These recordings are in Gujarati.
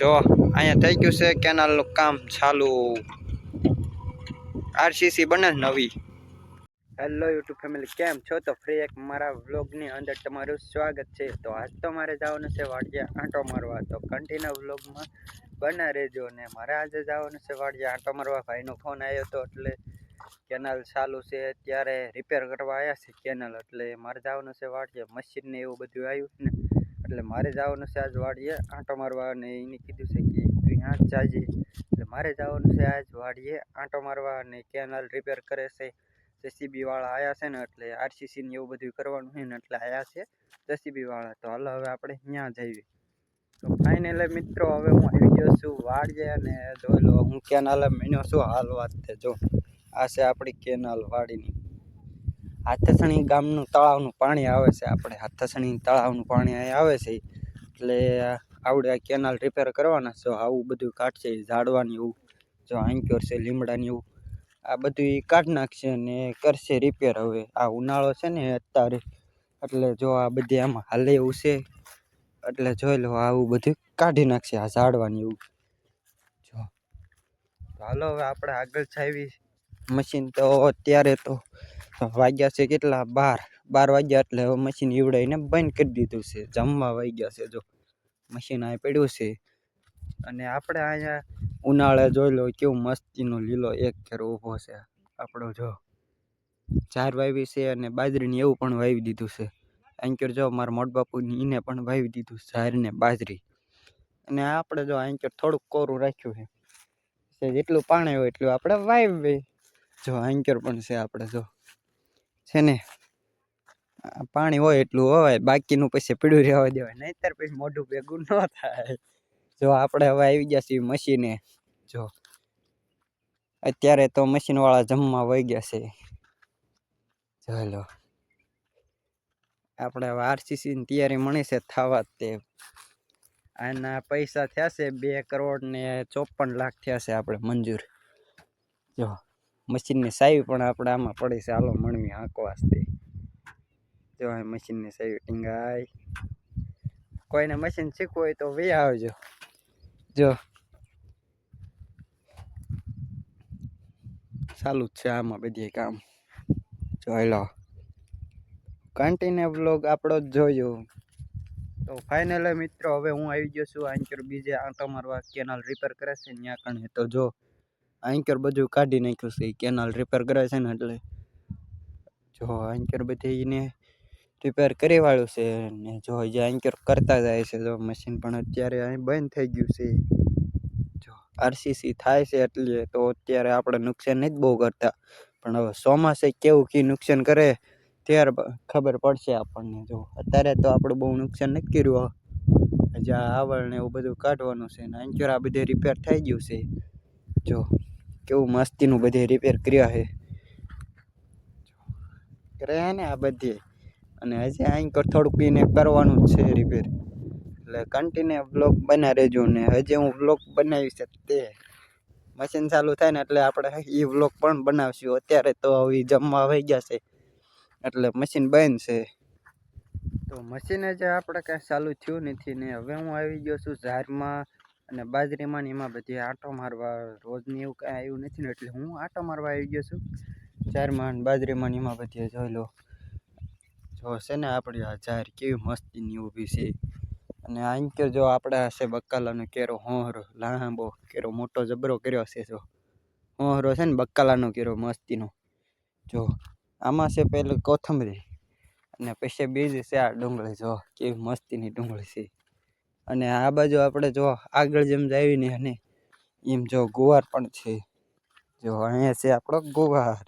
જો અહીંયા થઈ ગયું છે કેનાલનું કામ ચાલુ. આરસીસી બને નવી. હેલો યુટ્યુબ ફેમિલી, કેમ છો? તો ફ્રી એક મારા વ્લોગની અંદર તમારું સ્વાગત છે. તો આજ તો મારે જવાનું છે વાડિયા આંટો મારવા, તો કન્ટિન્યુ વ્લોગમાં બના રહેજો. ને મારે આજે જવાનું છે વાડિયા આંટો મારવા. ભાઈનો ફોન આવ્યો હતો એટલે કેનાલ ચાલુ છે, ત્યારે રિપેર કરવા આવ્યા છે કેનાલ, એટલે મારે જવાનું છે વાડિયા. મશીન ને એવું બધું આવ્યું ને એટલે મારે જવાનું છે આજ વાડીએ આંટો મારવા. અને એને કીધું છે કે તું ત્યાં જ જાજે, એટલે મારે જવાનું છે આજ વાડીએ આંટો મારવા. અને કેનાલ રિપેર કરે છે જેસીબી વાળા આવ્યા છે ને, એટલે આરસીસી ને એવું બધું કરવાનું છે ને, એટલે આવ્યા છે જેસીબી વાળા. તો હાલો હવે આપણે ત્યાં જઈએ. તો ફાઇનલી મિત્રો હવે હું આવી ગયો છું વાડીએ, અને જોઈ લો હું કેનાલે મીન્યો છું. હાલ વાત છે, જો આ છે આપણી કેનાલ વાડીની. હાથસણી ગામનું તળાવનું પાણી આવે છે, આપણે હાથસણી તળાવનું પાણી અહીં આવે છે. એટલે આવડે કેનાલ રિપેર કરવાના. જો આવું બધું કાઢશે ઝાડવાની, એવું જો આંક્યોર છે લીમડાની, એવું આ બધું કાઢી નાખશે અને કરશે રિપેર. હવે આ ઉનાળો છે ને અત્યારે, એટલે જો આ બધી આમાં હાલે એવું છે, એટલે જોઈ લો આવું બધું કાઢી નાખશે આ ઝાડવાની એવું. જો હાલો હવે આપણે આગળ જાવી. મશીન તો અત્યારે તો વાગ્યા છે કેટલા, 12 વાગ્યા, એટલે હવે મશીન ઈવડાઈને બંધ કરી દીધું છે. જમવા વાગ્યા છે, જો મશીન અહીં પડ્યું છે. અને આપણે અહીંયા ઉનાળે જોઈ લો કેવું મસ્તીનો લીલો એક ઘેરો ઊભો છે આપણો. જો ચાર વાવી છે અને બાજરીને એવું પણ વાવી દીધું છે. આંક્યોર જો મારા મોટ બાપુની એને પણ વાવી દીધું ઝાર ને બાજરી. અને આપણે જો આંક્યોર થોડુંક કોરું રાખ્યું છે, જેટલું પાણી હોય એટલું આપણે વાવી. જો આંક્યોર પણ છે આપણે, જો છે ને પાણી હોય એટલું હોય, બાકીનું પછી પીળું રહેવા દેવાય, નહીંતર પછી મોઢું ભેગું ન થાય. જો આપણે હવે આવી ગયા છીએ મશીને. જો અત્યારે તો મશીન વાળા જમવા વહી ગયા છે. ચાલો આપણે હવે આરસીસી ની તૈયારી મળી છે થવા. તે આના પૈસા થયા છે 2,54,00,000 થયા છે આપણે મંજૂર. જો મશીનની સાવી પણ આપણે આમાં પડી છે. હાલો મણવી હાંકો વાસ્તે. જો આ મશીનની સાવી ટીંગાઈ. કોઈને મશીન શીખવું હોય તો વી આવજો. જો ચાલુ જ છે આમાં બધી કામ. જોઈ લો કન્ટિન્યુ વ્લોગ આપણો જ જોયો. તો ફાઇનલી મિત્રો હવે હું આવી ગયો છું આંકર બીજે આંટો મારવા. કેનાલ રિપેર કરે છે ત્યાં કણે. તો જો આંકર બધું કાઢી નાખ્યું છે, કેનાલ રિપેર કરે છે ને, એટલે જો આંકર બધી એને રિપેર કરી વાળું છે. ને જો જે આંકર કરતા જાય છે, જો મશીન પણ અત્યારે અહીં બંધ થઈ ગયું છે. જો આરસીસી થાય છે એટલે તો અત્યારે આપણે નુકસાન નથી બહુ કરતા, પણ હવે ચોમાસે કેવું કી નુકસાન કરે ત્યારે ખબર પડશે આપણને. જો અત્યારે તો આપણું બહુ નુકસાન નથી કર્યું. જ્યાં આવળ ને એવું બધું કાઢવાનું છે ને આંક્યોર આ બધે રિપેર થઈ ગયું છે. જો કેવું મસ્તીનું બધે રિપેર કર્યા છે કરે ને આ બધે. અને હજી આંક્યોર થોડુંક એને કરવાનું જ છે રિપેર. એટલે કન્ટિન્યુ વ્લોગ બના રહેજો. ને હજી હું વ્લોગ બનાવીશ તે મશીન ચાલુ થાય ને એટલે આપણે એ વ્લોગ પણ બનાવશું. અત્યારે તો હવે જમવા વહી ગયા છે એટલે મશીન બંધ છે. તો મશીન જ આપણે કાંઈ ચાલુ થયું નથી. ને હવે હું આવી ગયો છું ઝારમાં અને બાજરીમાં ને એમાં બધી આંટો મારવા. રોજની એવું કાંઈ આવ્યું નથી ને, એટલે હું આંટો મારવા આવી ગયો છું ઝારમાં બાજરીમાં એમાં બધી. જોઈ લો જો છે ને આપણી આ ઝાર કેવી મસ્તીની ઊભી છે. અને આંક્યોર જો આપણે હશે બકાલાનો કેરો, હોહરો લાંબો કેરો મોટો જબરો કર્યો છે. જો હોહરો છે ને બકાલાનો કેરો મસ્તીનો. જો આમાં છે પહેલું કોથમરી અને પછી બીજી છે આ ડુંગળી. જો કેવી મસ્તીની ડુંગળી છે. અને આ બાજુ આપણે જો આગળ જેમ જાવી ને અને એમ જો ગુવાર પણ છે. જો અહીંયા છે આપણો ગુવાર.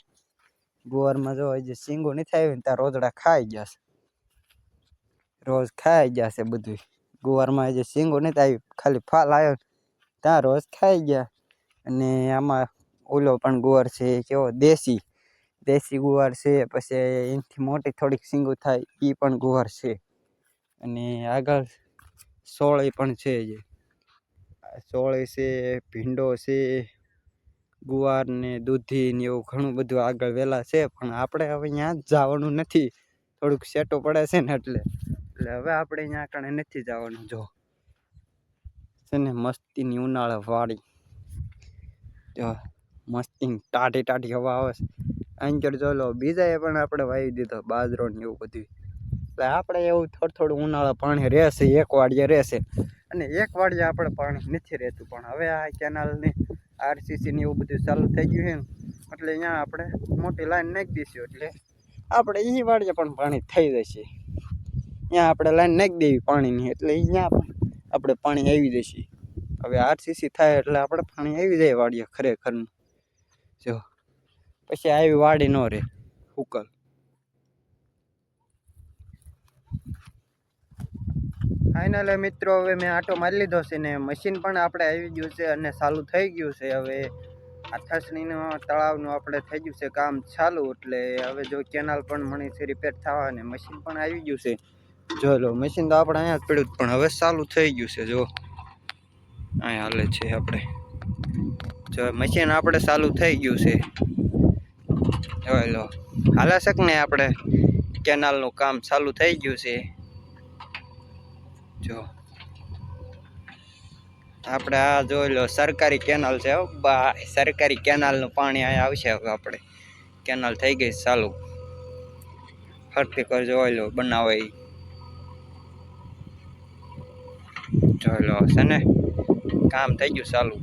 ગુવારમાં જો જે સિંગો નથી આવી ને ત્યાં રોજડા ખાઈ ગયા છે. રોજ ખાઈ ગયા છે બધું. ગુવારમાં જે સિંગો નથી આવી, ખાલી ફાલ આવ્યો ત્યાં રોજ ખાઈ ગયા. અને આમાં ઓલો પણ ગુવાર છે કેવો દેશી ગુવાર છે. પછી એનાથી મોટી થોડીક સિંગો થાય એ પણ ગુવાર છે. અને આગળ સોળી પણ છે. જે સોળી છે, ભીંડો છે, ગુવાર ને દૂધી ને એવું ઘણું બધું આગળ વેલા છે. પણ આપણે હવે ત્યાં જ જવાનું નથી, થોડુંક સેટો પડે છે ને, એટલે હવે આપણે ત્યાં કણે નથી જવાનું. જો છે ને મસ્તીની ઉનાળા વાળી જો મસ્તી ટાઢી ટાઢી હવા આવે છે. અંજર જો લો બીજાએ પણ આપણે વાવી દીધો બાજરો ને એવું બધું. એટલે આપણે એવું થોડું થોડું ઉનાળા પાણી રહેશે, એક વાડિયે રહેશે અને એક વાડિયે આપણે પાણી નથી રહેતું. પણ હવે આ કેનાલની આરસીસી ને એવું બધું ચાલુ થઈ ગયું છે ને, એટલે અહીંયા આપણે મોટી લાઈન નાખી દઈશું એટલે આપણે એ વાડિયે પણ પાણી થઈ જશે. ત્યાં આપણે લાઈન નાખી દેવી પાણીની એટલે અહીંયા આપણે પાણી આવી જશે. હવે આરસીસી થાય એટલે આપણે પાણી આવી જાય વાડીએ ખરેખરનું. જો પછી આવી વાડી ન રહે ઉકલ. ફાઇનલ મિત્રો હવે મેં આટો મારી લીધો છે ને મશીન પણ આપણે આવી ગયું છે અને ચાલુ થઈ ગયું છે. હવે આથાસણીનો તળાવનું આપણે થઈ ગયું છે કામ ચાલુ. એટલે હવે જો કેનાલ પણ મળી છે રિપેર થવા અને મશીન પણ આવી ગયું છે. જો લો મશીન તો આપણે અહીંયા જ પડ્યું પણ હવે ચાલુ થઈ ગયું છે. જો અહીંયા હાલે છે આપણે, જો મશીન આપણે ચાલુ થઈ ગયું છે. જોઈ લો હાલે છે ને આપણે કેનાલનું કામ ચાલુ થઈ ગયું છે. જો આપણે આ જોઈ લો સરકારી કેનાલ છે. ભાઈ સરકારી કેનાલનું પાણી અહીંયા આવશે. હવે આપણે કેનાલ થઈ ગઈ ચાલુ. ફરતી કર જોઈ લો બનાવે જોઈ લો છે ને કામ થઈ ગયું ચાલુ.